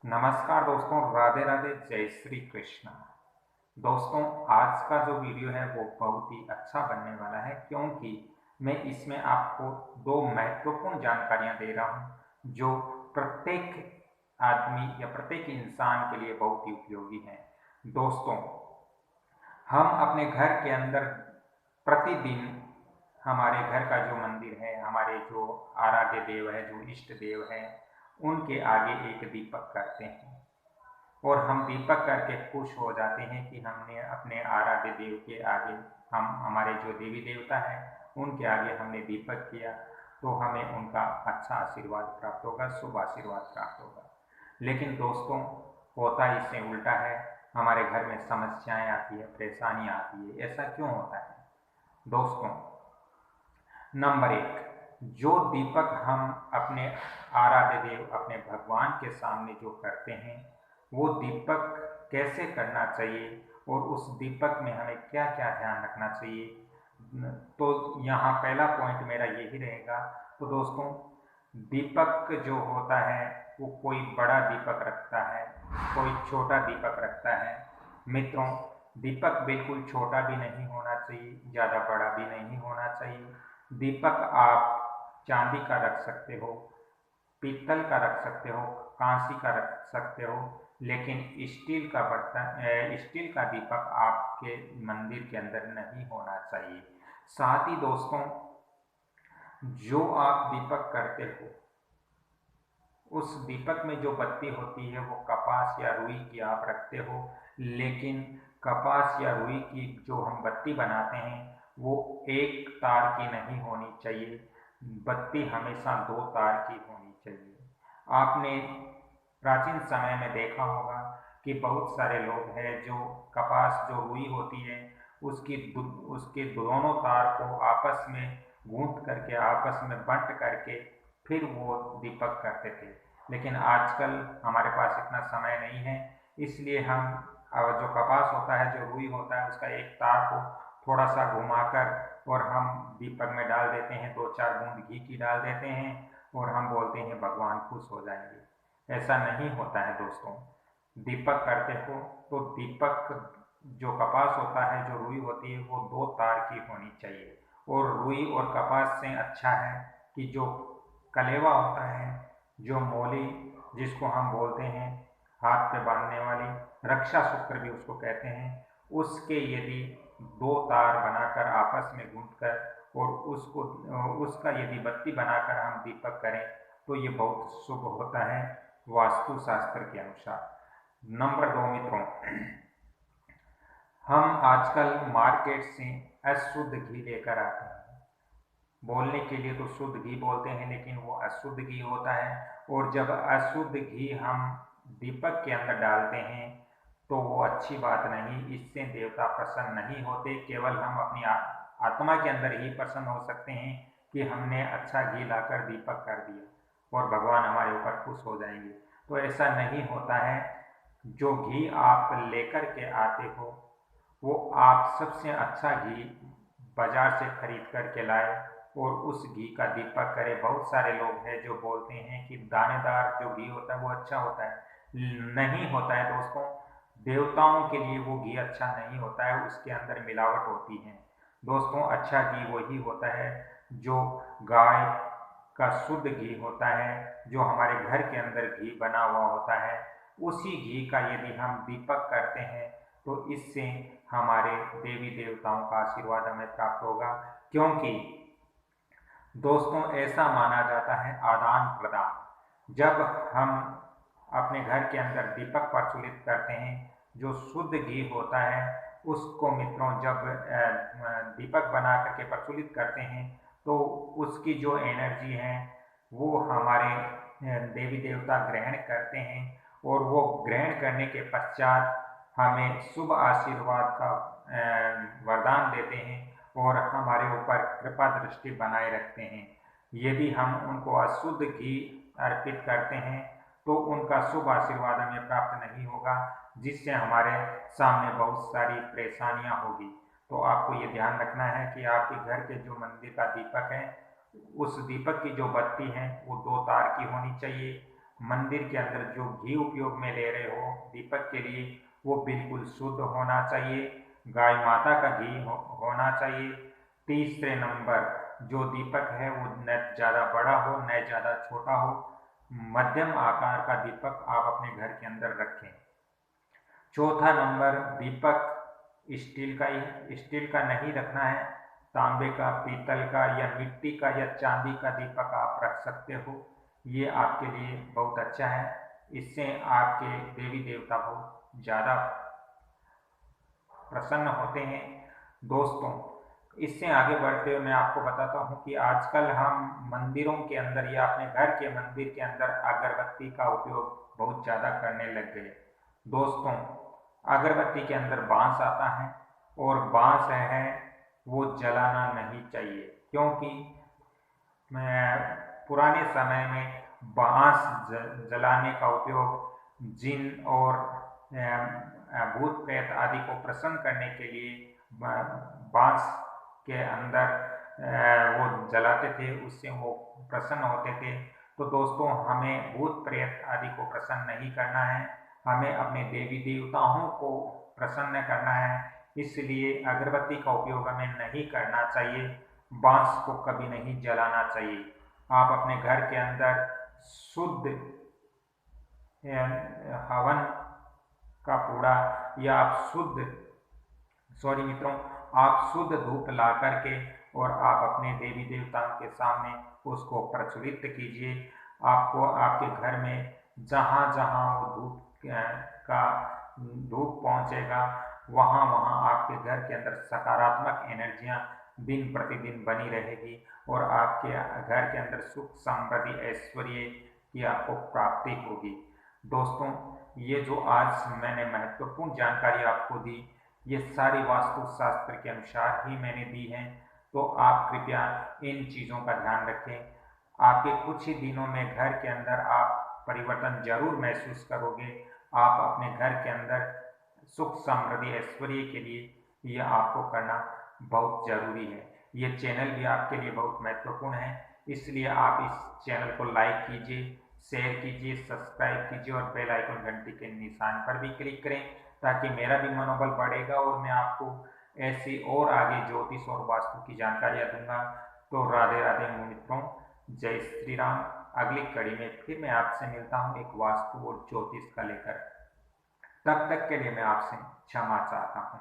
नमस्कार दोस्तों, राधे राधे, जय श्री कृष्ण। दोस्तों, आज का जो वीडियो है वो बहुत ही अच्छा बनने वाला है, क्योंकि मैं इसमें आपको दो महत्वपूर्ण जानकारियां दे रहा हूं जो प्रत्येक आदमी या प्रत्येक इंसान के लिए बहुत ही उपयोगी हैं। दोस्तों, हम अपने घर के अंदर प्रतिदिन हमारे घर का जो मंदिर है, हमारे जो आराध्य देव है, जो इष्ट देव है, उनके आगे एक दीपक करते हैं और हम दीपक करके खुश हो जाते हैं कि हमने अपने आराध्य देव के आगे, हम हमारे जो देवी देवता है उनके आगे हमने दीपक किया, तो हमें उनका अच्छा आशीर्वाद प्राप्त होगा, शुभ आशीर्वाद प्राप्त होगा। लेकिन दोस्तों, होता इससे उल्टा है। हमारे घर में समस्याएं आती है, परेशानियां आती है। ऐसा क्यों होता है दोस्तों? नंबर एक, जो दीपक हम अपने आराध्य देव, अपने भगवान के सामने जो करते हैं, वो दीपक कैसे करना चाहिए और उस दीपक में हमें क्या क्या ध्यान रखना चाहिए, तो यहाँ पहला पॉइंट मेरा यही रहेगा। तो दोस्तों, दीपक जो होता है वो कोई बड़ा दीपक रखता है, कोई छोटा दीपक रखता है। मित्रों, दीपक बिल्कुल छोटा भी नहीं होना चाहिए, ज़्यादा बड़ा भी नहीं होना चाहिए। दीपक आप चांदी का रख सकते हो, पीतल का रख सकते हो, कांसी का रख सकते हो, लेकिन स्टील का बर्तन, स्टील का दीपक आपके मंदिर के अंदर नहीं होना चाहिए। साथ ही दोस्तों, जो आप दीपक करते हो, उस दीपक में जो बत्ती होती है वो कपास या रुई की आप रखते हो, लेकिन कपास या रुई की जो हम बत्ती बनाते हैं वो एक तार की नहीं होनी चाहिए। बत्ती हमेशा दो तार की होनी चाहिए। आपने प्राचीन समय में देखा होगा कि बहुत सारे लोग हैं जो कपास जो रुई होती है उसके दोनों तार को आपस में गूंथ करके, आपस में बंट करके फिर वो दीपक करते थे। लेकिन आजकल हमारे पास इतना समय नहीं है, इसलिए हम जो कपास होता है, जो रुई होता है, उसका एक तार को थोड़ा सा घुमाकर और हम दीपक में डाल देते हैं, दो चार बूंद घी की डाल देते हैं और हम बोलते हैं भगवान खुश हो जाएंगे। ऐसा नहीं होता है दोस्तों। दीपक करते हो तो दीपक जो कपास होता है, जो रुई होती है, वो दो तार की होनी चाहिए। और रुई और कपास से अच्छा है कि जो कलेवा होता है, जो मोली जिसको हम बोलते हैं, हाथ पे बांधने वाली, रक्षा सूत्र भी उसको कहते हैं, उसके यदि दो तार बनाकर आपस में गूंथकर और उसको उसका यदि बत्ती बनाकर हम दीपक करें तो ये बहुत शुभ होता है वास्तु शास्त्र के अनुसार। नंबर दो मित्रों, हम आजकल मार्केट से अशुद्ध घी लेकर आते हैं। बोलने के लिए तो शुद्ध घी बोलते हैं, लेकिन वो अशुद्ध घी होता है। और जब अशुद्ध घी हम दीपक के अंदर डालते हैं तो वो अच्छी बात नहीं, इससे देवता प्रसन्न नहीं होते। केवल हम अपनी आत्मा के अंदर ही प्रसन्न हो सकते हैं कि हमने अच्छा घी लाकर दीपक कर दिया और भगवान हमारे ऊपर खुश हो जाएंगे। तो ऐसा नहीं होता है। जो घी आप लेकर के आते हो वो आप सबसे अच्छा घी बाजार से खरीद करके लाए और उस घी का दीपक करें। बहुत सारे लोग हैं जो बोलते हैं कि दानेदार जो घी होता है वो अच्छा होता है। नहीं होता है दोस्तों। देवताओं के लिए वो घी अच्छा नहीं होता है, उसके अंदर मिलावट होती है। दोस्तों, अच्छा घी वही होता है जो गाय का शुद्ध घी होता है, जो हमारे घर के अंदर घी बना हुआ होता है। उसी घी का यदि हम दीपक करते हैं तो इससे हमारे देवी देवताओं का आशीर्वाद हमें प्राप्त होगा। क्योंकि दोस्तों, ऐसा माना जाता है आदान प्रदान। जब हम अपने घर के अंदर दीपक प्रज्वलित करते हैं, जो शुद्ध घी होता है उसको मित्रों जब दीपक बना करके प्रज्वलित करते हैं तो उसकी जो एनर्जी है वो हमारे देवी देवता ग्रहण करते हैं और वो ग्रहण करने के पश्चात हमें शुभ आशीर्वाद का वरदान देते हैं और हमारे ऊपर कृपा दृष्टि बनाए रखते हैं। यदि हम उनको अशुद्ध घी अर्पित करते हैं तो उनका शुभ आशीर्वाद हमें प्राप्त नहीं होगा, जिससे हमारे सामने बहुत सारी परेशानियां होगी। तो आपको ये ध्यान रखना है कि आपके घर के जो मंदिर का दीपक है, उस दीपक की जो बत्ती है वो दो तार की होनी चाहिए। मंदिर के अंदर जो घी उपयोग में ले रहे हो दीपक के लिए वो बिल्कुल शुद्ध होना चाहिए, गाय माता का घी होना चाहिए। तीसरे नंबर जो दीपक है वो न ज़्यादा बड़ा हो न ज़्यादा छोटा हो, मध्यम आकार का दीपक आप अपने घर के अंदर रखें। चौथा नंबर, दीपक स्टील का नहीं रखना है, तांबे का, पीतल का या मिट्टी का या चांदी का दीपक आप रख सकते हो। ये आपके लिए बहुत अच्छा है, इससे आपके देवी देवता बहुत ज़्यादा प्रसन्न होते हैं। दोस्तों, इससे आगे बढ़ते हुए मैं आपको बताता हूँ कि आजकल हम मंदिरों के अंदर या अपने घर के मंदिर के अंदर अगरबत्ती का उपयोग बहुत ज़्यादा करने लग गए। दोस्तों, अगरबत्ती के अंदर बांस आता है और बांस है वो जलाना नहीं चाहिए, क्योंकि पुराने समय में बांस जलाने का उपयोग जिन और भूत प्रेत आदि को प्रसन्न करने के लिए बांस के अंदर वो जलाते थे, उससे वो प्रसन्न होते थे। तो दोस्तों, हमें भूत प्रेत आदि को प्रसन्न नहीं करना है, हमें अपने देवी देवताओं को प्रसन्न करना है, इसलिए अगरबत्ती का उपयोग हमें नहीं करना चाहिए, बांस को कभी नहीं जलाना चाहिए। आप अपने घर के अंदर शुद्ध हवन का पूड़ा या आप आप शुद्ध धूप ला करके और आप अपने देवी देवताओं के सामने उसको प्रज्वलित कीजिए। आपको आपके घर में जहाँ जहाँ वो धूप पहुँचेगा वहाँ वहाँ आपके घर के अंदर सकारात्मक एनर्जियाँ दिन प्रतिदिन बनी रहेगी और आपके घर के अंदर सुख समृद्धि ऐश्वर्य की आपको प्राप्ति होगी। दोस्तों, ये जो आज मैंने महत्वपूर्ण जानकारी आपको दी, ये सारी वास्तु शास्त्र के अनुसार ही मैंने दी है, तो आप कृपया इन चीज़ों का ध्यान रखें। आपके कुछ ही दिनों में घर के अंदर आप परिवर्तन जरूर महसूस करोगे। आप अपने घर के अंदर सुख समृद्धि ऐश्वर्य के लिए यह आपको करना बहुत जरूरी है। ये चैनल भी आपके लिए बहुत महत्वपूर्ण है, इसलिए आप इस चैनल को लाइक कीजिए, शेयर कीजिए, सब्सक्राइब कीजिए और बेल आइकन घंटी के निशान पर भी क्लिक करें, ताकि मेरा भी मनोबल बढ़ेगा और मैं आपको ऐसी और आगे ज्योतिष और वास्तु की जानकारियाँ दूंगा। तो राधे राधे मित्रों, जय श्री राम। अगली कड़ी में फिर मैं आपसे मिलता हूँ एक वास्तु और ज्योतिष का लेकर। तब तक के लिए मैं आपसे क्षमा चाहता हूँ।